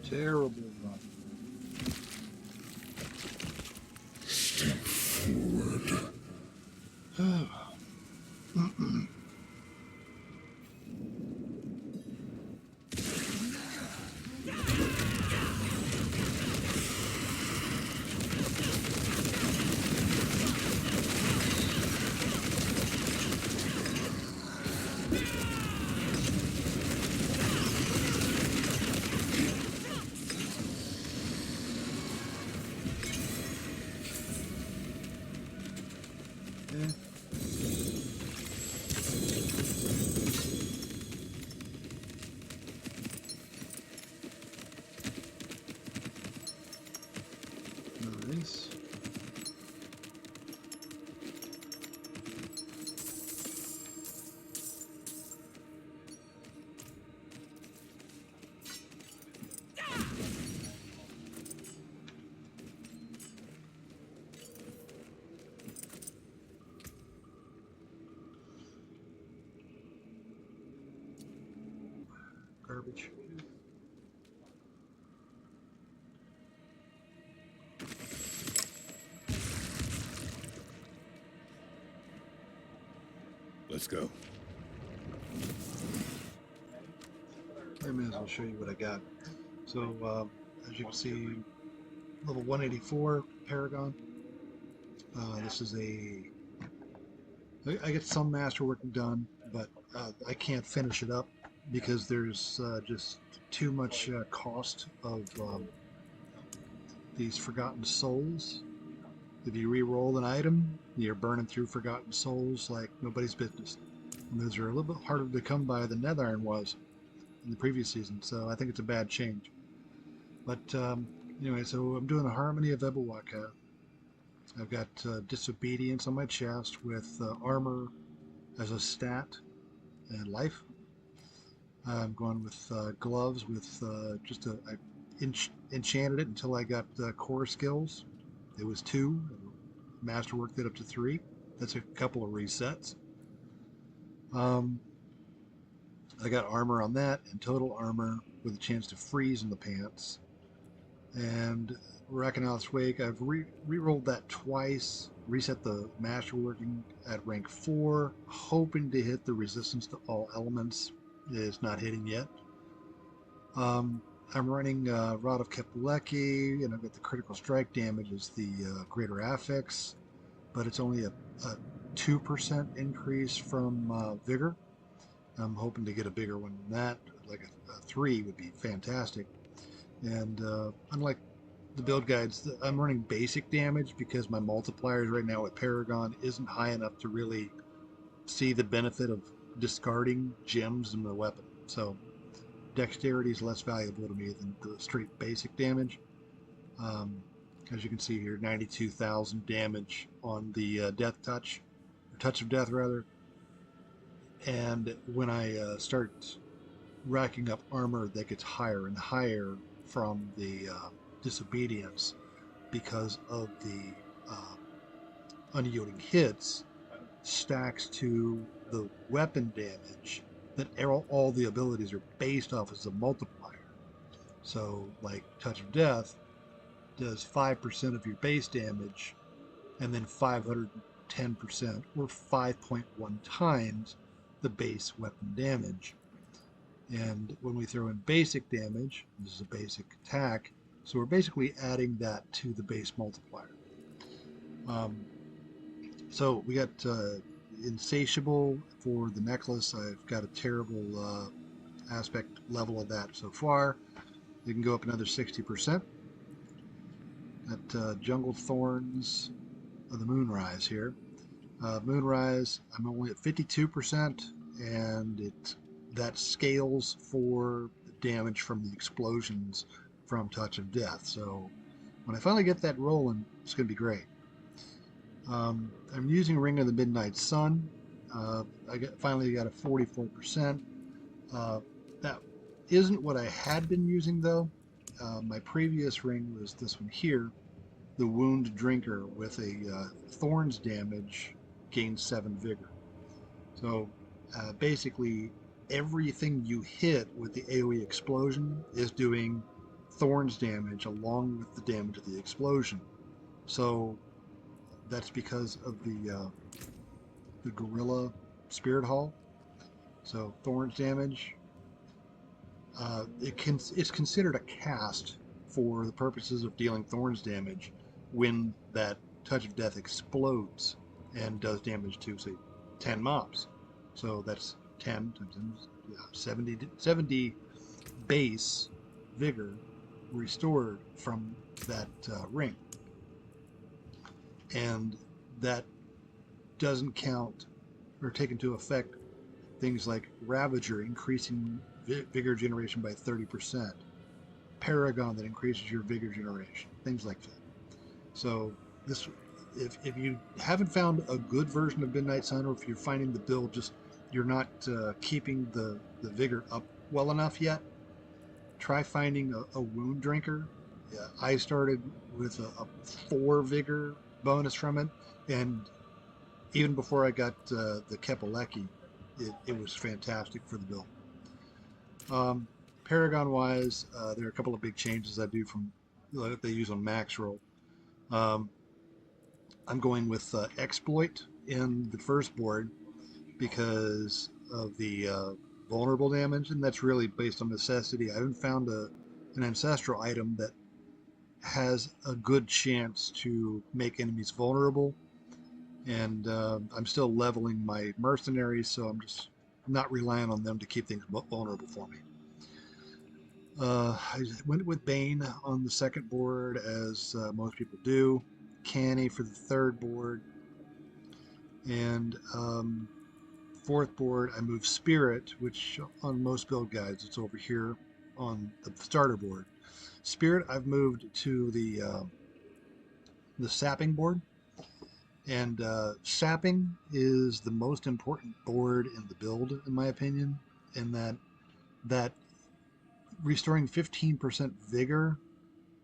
Terrible run. Step forward. Nice. Garbage. Let's go. I may as well show you what I got. So, as you can see, level 184 Paragon. This is I get some masterwork done, but I can't finish it up because there's just too much cost of these Forgotten Souls. If you re-roll an item, you're burning through Forgotten Souls like nobody's business. And those are a little bit harder to come by than Nether Iron was in the previous season, so I think it's a bad change. But anyway, so I'm doing a Harmony of Ebawaka. I've got Disobedience on my chest with armor as a stat and life. I'm going with gloves with I enchanted it until I got core skills. It was 2. Masterwork did up to 3. That's a couple of resets. I got armor on that and total armor with a chance to freeze in the pants. And Rakanal's Wake, I've re-rolled that twice, reset the masterworking at rank 4, hoping to hit the resistance to all elements. It's not hitting yet. I'm running Rod of Kepaleki, and I've got the critical strike damage as the greater affix, but it's only a 2% increase from vigor. I'm hoping to get a bigger one than that, like a 3 would be fantastic. And unlike the build guides, I'm running basic damage because my multipliers right now with Paragon isn't high enough to really see the benefit of discarding gems in the weapon. So dexterity is less valuable to me than the straight basic damage. As you can see here, 92,000 damage on the Death Touch, or Touch of Death rather. And when I start racking up armor, that gets higher and higher from the Disobedience because of the unyielding hits stacks to the weapon damage that all the abilities are based off as a multiplier. So like Touch of Death does 5% of your base damage and then 510% or 5.1 times the base weapon damage. And when we throw in basic damage, this is a basic attack, so we're basically adding that to the base multiplier. So we got Insatiable for the necklace. I've got a terrible aspect level of that so far. You can go up another 60%. Got Jungle Thorns of the Moonrise here. Moonrise, I'm only at 52%, and that scales for the damage from the explosions from Touch of Death. So when I finally get that rolling, it's going to be great. I'm using Ring of the Midnight Sun. Finally got a 44%. That isn't what I had been using though. My previous ring was this one here, the Wound Drinker with a Thorns damage, gains 7 vigor. So basically everything you hit with the AoE explosion is doing thorns damage along with the damage of the explosion. So that's because of the gorilla spirit hall. So thorns damage. It's considered a cast for the purposes of dealing thorns damage when that touch of death explodes and does damage to, say, 10 mobs. So that's 10 times 10, yeah, 70 base vigor restored from that ring. And that doesn't count or take into effect things like Ravager increasing vigor generation by 30%, Paragon that increases your vigor generation, things like that. So this, if you haven't found a good version of Midnight Sun, or if you're finding the build just you're not keeping the vigor up well enough yet, try finding a wound drinker. Yeah, I started with a 4 vigor bonus from it, and even before I got the Kepaleki, it was fantastic for the build. Paragon wise, there are a couple of big changes I do from that they use on max roll. Um, I'm going with exploit in the first board because of the vulnerable damage, and that's really based on necessity. I haven't found an ancestral item that has a good chance to make enemies vulnerable, and I'm still leveling my mercenaries, so I'm just not relying on them to keep things vulnerable for me. I went with Bane on the second board, as most people do. Canny for the third board. And fourth board, I moved Spirit, which on most build guides, it's over here on the starter board. Spirit, I've moved to the sapping board. And sapping is the most important board in the build, in my opinion, in that restoring 15% vigor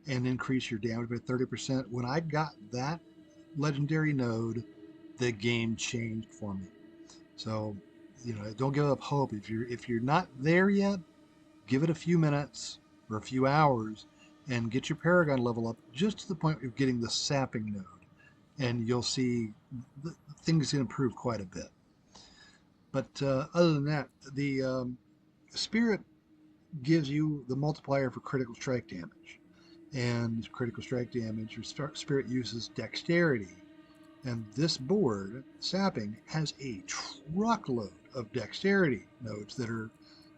and increase your damage by 30%. When I got that legendary node, the game changed for me. So, don't give up hope. If you're not there yet, give it a few minutes or a few hours and get your Paragon level up just to the point where you're getting the sapping node, and you'll see things improve quite a bit. But other than that, the Spirit gives you the multiplier for critical strike damage. And critical strike damage, your Spirit uses dexterity. And this board, sapping, has a truckload of dexterity nodes that are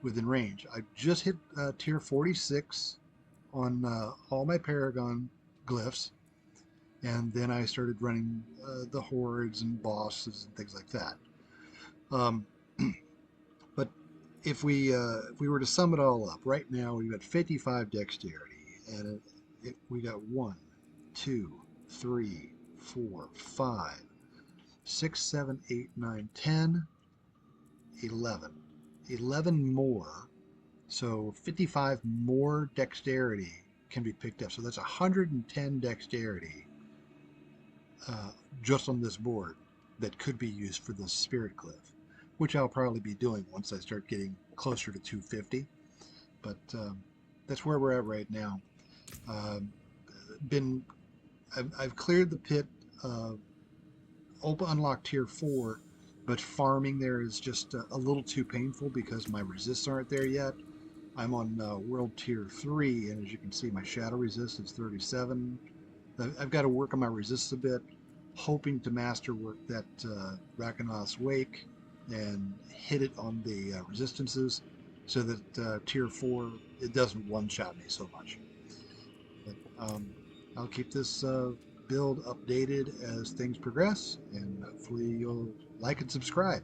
within range. I just hit tier 46 on all my Paragon glyphs, and then I started running the hordes and bosses and things like that. Um, but if we were to sum it all up, right now we've got 55 dexterity, and we got 1, 2, 3, 4, 5, 6, 7, 8, 9, 10, 11. 11 more. So 55 more dexterity can be picked up. So that's 110 dexterity just on this board that could be used for the spirit glyph, which I'll probably be doing once I start getting closer to 250. But that's where we're at right now. I've cleared the pit. Unlocked tier 4, but farming there is just a little too painful because my resists aren't there yet. I'm on world tier 3, and as you can see, my shadow resist is 37. I've got to work on my resists a bit, hoping to masterwork that Rakanoth's Wake and hit it on the resistances so that tier 4, it doesn't one-shot me so much. But I'll keep this build updated as things progress, and hopefully you'll like and subscribe.